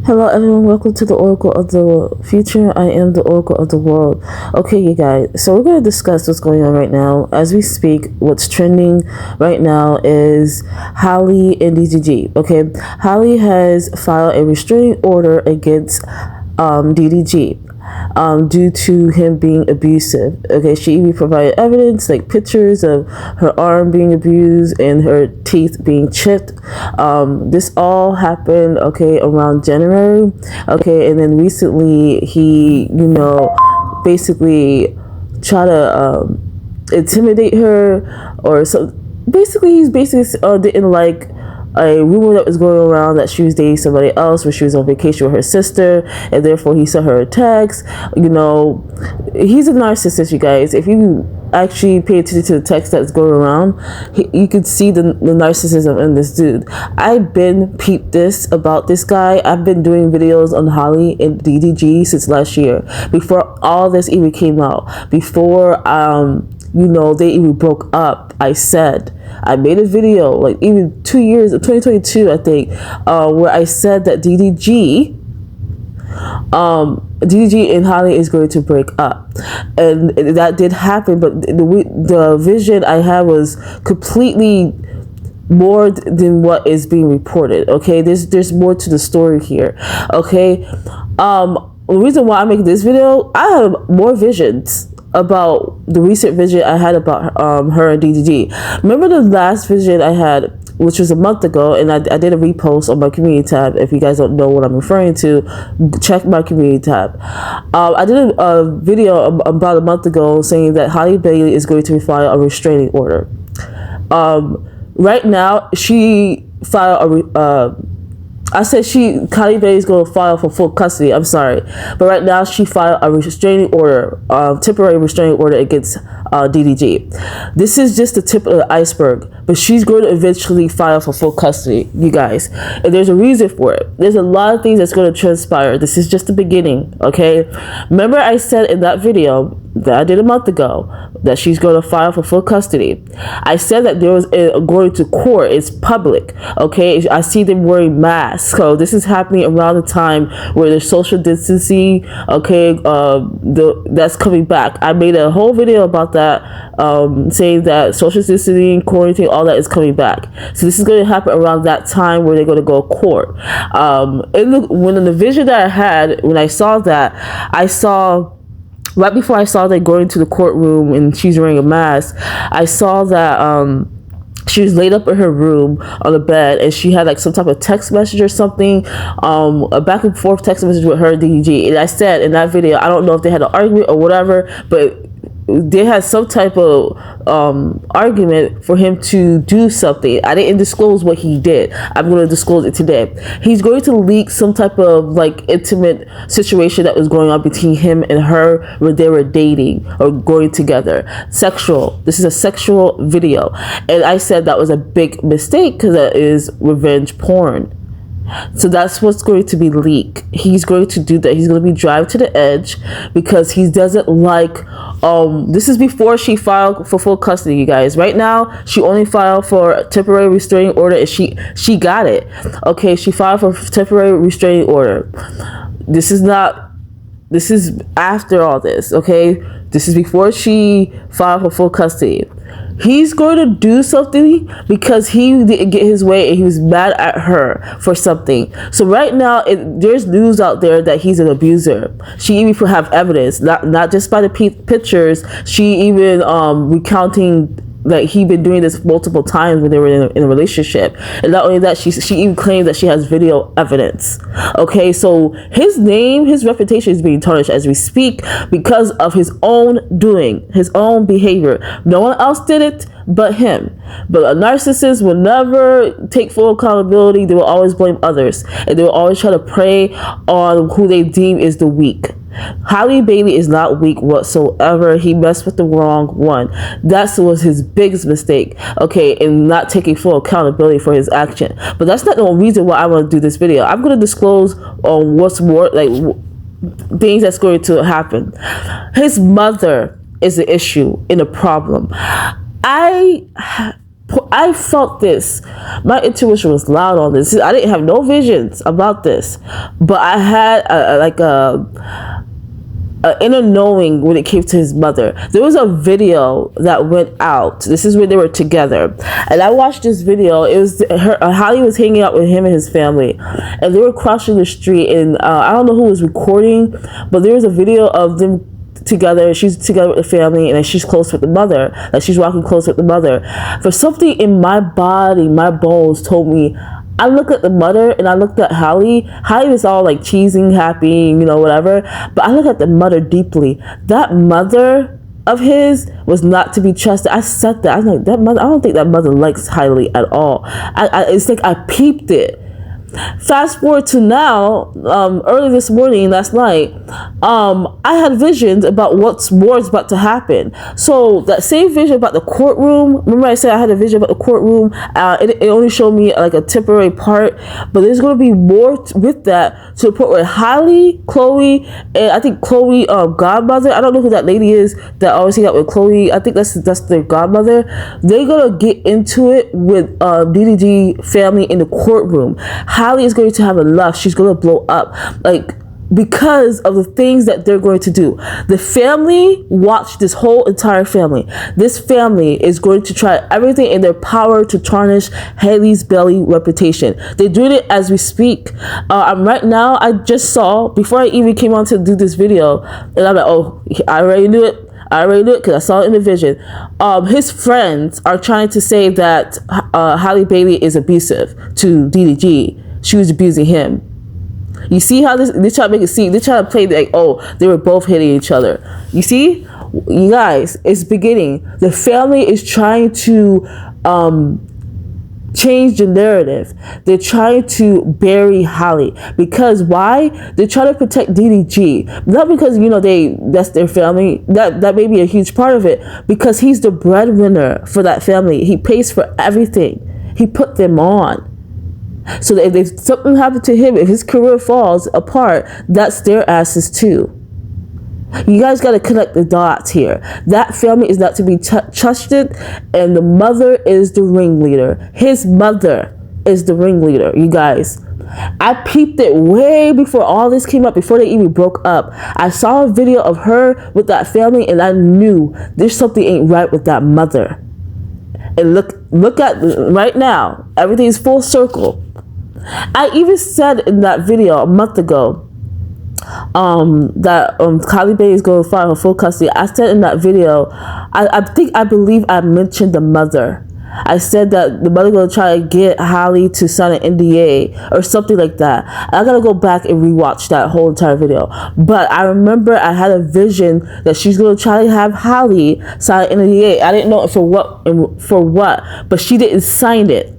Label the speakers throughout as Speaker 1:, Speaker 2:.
Speaker 1: Hello everyone, welcome to the Oracle of the Future. I am the Oracle of the World. Okay, you guys, so we're going to discuss what's going on right now. As we speak, what's trending right now is Halle and DDG. Okay, Halle has filed a restraining order against DDG. Due to him being abusive. Okay, she even provided evidence like pictures of her arm being abused and her teeth being chipped. This all happened, okay, around January. Okay, and then recently he, basically tried to intimidate her or so. Basically, he's didn't like a rumor that was going around that she was dating somebody else when she was on vacation with her sister, and therefore he sent her a text. He's a narcissist, you guys. If you actually pay attention to the text that's going around, you could see the narcissism in this dude. I've been peeped this about this guy. I've been doing videos on Halle and DDG since last year, before all this even came out, before they even broke up. I made a video like even 2 years, 2022, I think, where I said that DDG and Halle is going to break up, and that did happen. But the vision I had was completely more than what is being reported. Okay, there's more to the story here. Okay, the reason why I'm making this video, I have more visions about the recent vision I had about her and DDG. Remember the last vision I had, which was a month ago, and I did a repost on my community tab. If you guys don't know what I'm referring to, check my community tab. I did a video about a month ago saying that Halle Bailey is going to file a restraining order. Right now, she filed I said Halle Bailey is going to file for full custody. I'm sorry. But right now she filed a restraining order, temporary restraining order against DDG. This is just the tip of the iceberg, but she's going to eventually file for full custody, you guys. And there's a reason for it. There's a lot of things that's going to transpire. This is just the beginning, okay? Remember I said in that video that I did a month ago that she's going to file for full custody. I said that there was going to court. It's public, okay? I see them wearing masks. So this is happening around the time where there's social distancing, okay? That's coming back. I made a whole video about that, saying that social distancing, quarantine, all that is coming back. So this is going to happen around that time where they're going to go to court. In the vision that I had, when I saw that, right before I saw that going to the courtroom and she's wearing a mask, I saw that she was laid up in her room on the bed, and she had like some type of text message or something, a back and forth text message with her DDG. And I said in that video, I don't know if they had an argument or whatever, but they had some type of argument for him to do something. I didn't disclose what he did. I'm going to disclose it today. He's going to leak some type of like intimate situation that was going on between him and her where they were dating or going together. Sexual. This is a sexual video. And I said that was a big mistake because that is revenge porn. So that's what's going to be leaked. He's going to do that. He's going to be driven to the edge because he doesn't like. This is before she filed for full custody, you guys. Right now, she only filed for a temporary restraining order, and she got it. Okay, she filed for temporary restraining order. This is after all this. Okay, this is before she filed for full custody. He's going to do something because he didn't get his way and he was mad at her for something. So right now, there's news out there that he's an abuser. She even have evidence, not just by the pictures. She even recounting like he been doing this multiple times when they were in a relationship. And not only that, she even claimed that she has video evidence. Okay, so his name, his reputation is being tarnished as we speak because of his own doing, his own behavior. No one else did it but him. But a narcissist will never take full accountability. They will always blame others, and they will always try to prey on who they deem is the weak. Halle Bailey is not weak whatsoever. He messed with the wrong one. That was his biggest mistake, okay, in not taking full accountability for his action. But that's not the only reason why I want to do this video. I'm going to disclose what's more, like, things that's going to happen. His mother is the issue and the problem. I felt this. My intuition was loud on this. I didn't have no visions about this, but I had a inner knowing when it came to his mother. There was a video that went out. This is when they were together, and I watched this video. It was Holly was hanging out with him and his family, and they were crossing the street. And I don't know who was recording, but there was a video of them together. She's together with the family, and she's close with the mother. Like, she's walking close with the mother. For something in my body, my bones told me. I looked at the mother and I looked at Halle. Halle was all like cheesing, happy, whatever. But I looked at the mother deeply. That mother of his was not to be trusted. I said that. I was like, that mother. I don't think that mother likes Halle at all. It's like I peeped it. Fast forward to now, early this morning, last night, I had visions about what's more is about to happen. So that same vision about the courtroom, remember I said I had a vision about the courtroom, it only showed me like a temporary part, but there's going to be more with that, to the point where Halle, Chloe, and I think Chloe, godmother, I don't know who that lady is that always hang out with Chloe, I think that's their godmother, they're going to get into it with DDG family in the courtroom. Halle is going to have a lust. She's going to blow up, like, because of the things that they're going to do. The family, watch this whole entire family. This family is going to try everything in their power to tarnish Halle Bailey's reputation. They're doing it as we speak. Right now, I just saw, before I even came on to do this video, and I'm like, oh, I already knew it. Because I saw it in the vision. His friends are trying to say that Halle Bailey is abusive to DDG. She was abusing him. You see how they try to make it seem, they try to play like, oh, they were both hitting each other. You see? You guys, it's beginning. The family is trying to change the narrative. They're trying to bury Halle. Because why? They're trying to protect DDG. Not because, that's their family. That may be a huge part of it. Because he's the breadwinner for that family. He pays for everything. He put them on. So that if something happened to him, if his career falls apart, that's their asses too. You guys got to connect the dots here. That family is not to be trusted, and the mother is the ringleader. His mother is the ringleader, you guys. I peeped it way before all this came up, before they even broke up. I saw a video of her with that family, and I knew there's something ain't right with that mother. And look at right now, everything's full circle. I even said in that video a month ago that Halle Bailey is going to file for full custody. I said in that video, I believe I mentioned the mother. I said that the mother going to try to get Halle to sign an NDA or something like that. I got to go back and rewatch that whole entire video. But I remember I had a vision that she's going to try to have Halle sign an NDA. I didn't know for what, but she didn't sign it.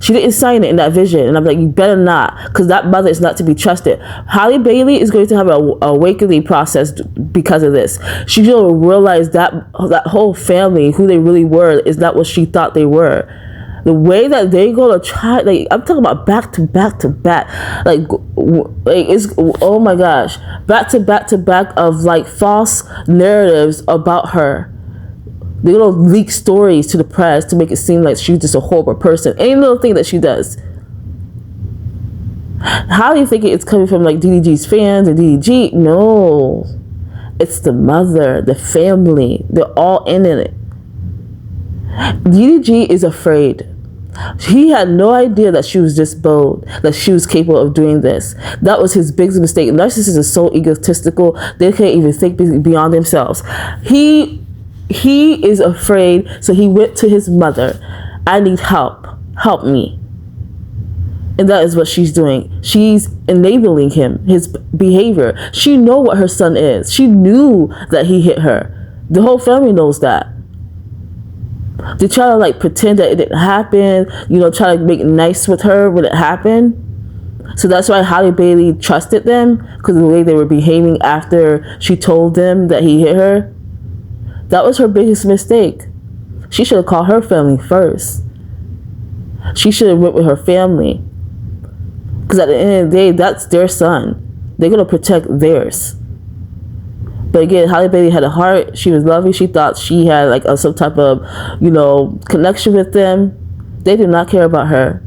Speaker 1: She didn't sign it in that vision. And I'm like, you better not, because that mother is not to be trusted. Halle Bailey is going to have an awakening process because of this. She's going to realize that whole family, who they really were, is not what she thought they were. The way that they're going to try, like, I'm talking about back to back to back. Like it's, oh my gosh. Back to back of, like, false narratives about her. They're going to leak stories to the press to make it seem like she's just a horrible person. Any little thing that she does. How do you think it's coming from, like, DDG's fans and DDG? No. It's the mother, the family. They're all in it. DDG is afraid. He had no idea that she was this bold, that she was capable of doing this. That was his biggest mistake. Narcissists are so egotistical, they can't even think beyond themselves. He is afraid, so he went to his mother. I need help. Help me. And that is what she's doing. She's enabling him, his behavior. She know what her son is. She knew that he hit her. The whole family knows that. They try to, like, pretend that it didn't happen, try to make nice with her when it happened. So that's why Halle Bailey trusted them, because of the way they were behaving after she told them that he hit her. That was her biggest mistake. She should have called her family first. She should have went with her family. Because at the end of the day, that's their son. They're going to protect theirs. But again, Halle Bailey had a heart. She was loving. She thought she had like some type of, connection with them. They did not care about her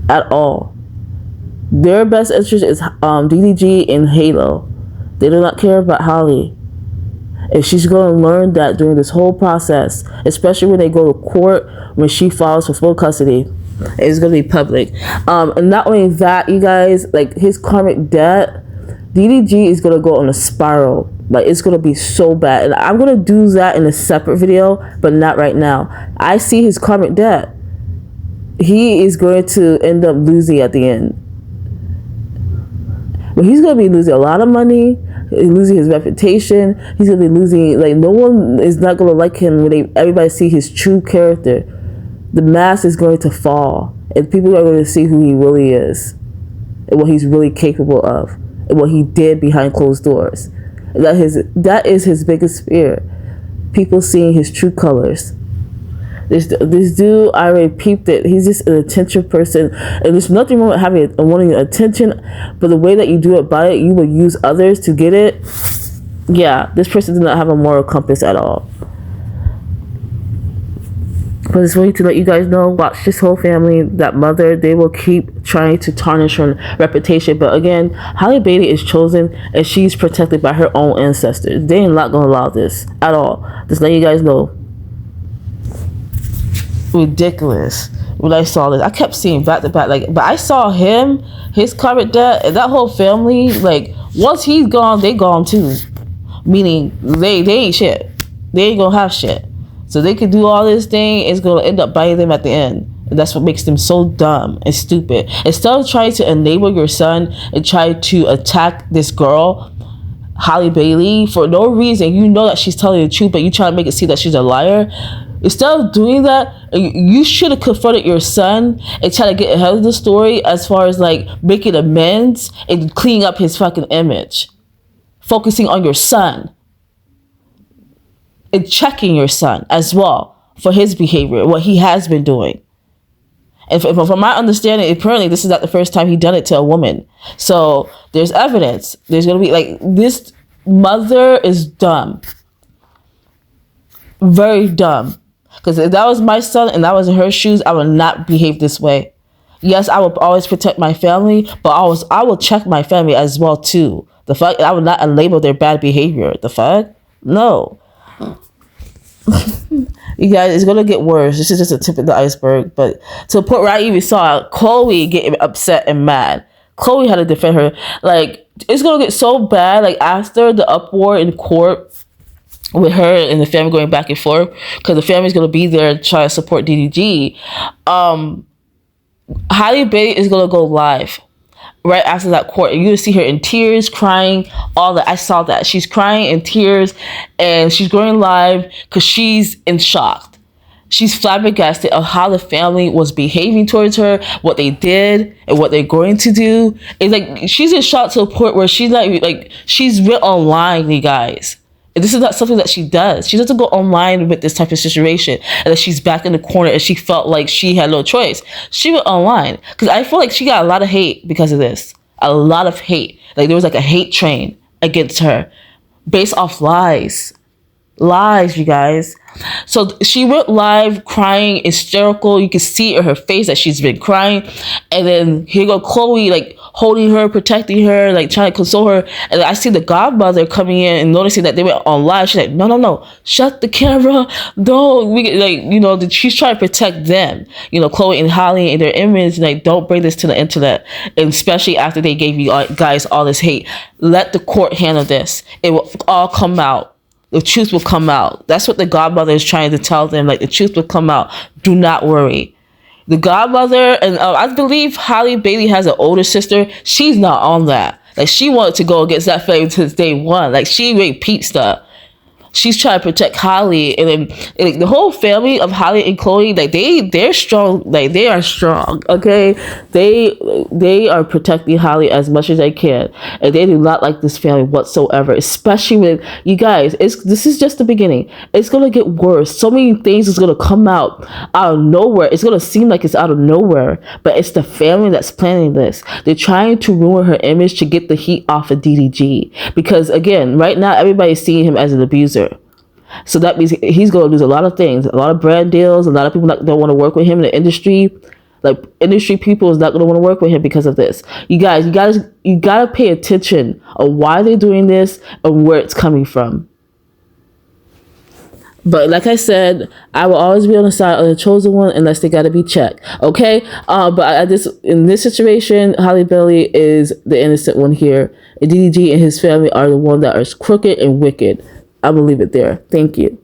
Speaker 1: at all. Their best interest is DDG and Halo. They do not care about Halle. And she's going to learn that during this whole process, especially when they go to court, when she files for full custody. It's going to be public. And not only that, you guys, like his karmic debt, DDG is going to go on a spiral. Like, it's going to be so bad. And I'm going to do that in a separate video, but not right now. I see his karmic debt. He is going to end up losing at the end. But he's going to be losing a lot of money. He's losing his reputation. He's going to be losing, like, no one is not going to like him when everybody see his true character. The mask is going to fall. And people are going to see who he really is. And what he's really capable of. And what he did behind closed doors. That is his biggest fear. People seeing his true colors. This dude, I already peeped it. He's just an attention person, and there's nothing wrong with wanting attention, but the way that you do it by it, you will use others to get it. Yeah, this person does not have a moral compass at all. But it's way to let you guys know, watch this whole family, that mother, they will keep trying to tarnish her reputation. But again, Halle Bailey is chosen, and she's protected by her own ancestors. They ain't not going to allow this at all. Just let you guys know. Ridiculous. When I saw this, I kept seeing back to back, but I saw his karmic debt, and that whole family, once he's gone, they gone too. Meaning they ain't shit. They ain't gonna have shit. So they can do all this thing, it's gonna end up biting them at the end. And that's what makes them so dumb and stupid. Instead of trying to enable your son and try to attack this girl, Halle Bailey, for no reason, you know that she's telling the truth, but you try to make it seem that she's a liar. Instead of doing that, you should have confronted your son and try to get ahead of the story as far as making amends and cleaning up his fucking image. Focusing on your son. And checking your son as well for his behavior, what he has been doing. And from my understanding, apparently this is not the first time he done it to a woman. So there's evidence. There's going to be this mother is dumb. Very dumb. Because if that was my son and that was in her shoes, I would not behave this way. Yes, I will always protect my family, but I will check my family as well too. The fuck? I would not label their bad behavior. The fuck? No. You guys, it's gonna get worse. This is just a tip of the iceberg. But to the point where I even saw Chloe getting upset and mad. Chloe had to defend her. It's gonna get so bad. After the uproar in court, with her and the family going back and forth, because the family's going to be there to try to support DDG, Halle Bailey is going to go live right after that court. And you see her in tears, crying, all that. I saw that. She's crying in tears, and she's going live because she's in shock. She's flabbergasted of how the family was behaving towards her, what they did, and what they're going to do. It's she's in shock to a point where she's she's went online, you guys. And this is not something that she does. She doesn't go online with this type of situation. And then she's back in the corner and she felt like she had no choice. She went online. Because I feel like she got a lot of hate because of this. A lot of hate. There was a hate train against her. Based off lies. Lies, you guys. So she went live crying, hysterical. You can see in her face that she's been crying. And then here go Chloe, holding her, protecting her, trying to console her. And I see the godmother coming in and noticing that they went on live. She's like, no, shut the camera. Don't, she's trying to protect them. Chloe and Halle and their image, don't bring this to the internet. And especially after they gave you guys all this hate. Let the court handle this. It will all come out. The truth will come out. That's what the godmother is trying to tell them. The truth will come out. Do not worry. The godmother, and I believe Halle Bailey has an older sister. She's not on that. She wanted to go against that family since day one. She really peeped stuff. she's trying to protect Halle, and then like, the whole family of Halle and Chloe, like they're strong, like they are strong. Okay, they are protecting Halle as much as they can, and they do not like this family whatsoever. Especially with you guys, this is just the beginning. It's gonna get worse. So many things is gonna come out of nowhere. It's gonna seem like it's out of nowhere, but it's the family that's planning this. They're trying to ruin her image to get the heat off of DDG, because again, right now everybody's seeing him as an abuser. So that means he's going to lose a lot of things, a lot of brand deals. A lot of people don't want to work with him in the industry. Like industry people is not going to want to work with him because of this. You guys, you gotta pay attention on why they're doing this and where it's coming from. But like I said, I will always be on the side of the chosen one unless they got to be checked. Okay. But in this situation, Halle Bailey is the innocent one here, and DDG and his family are the one that are crooked and wicked. I will leave it there. Thank you.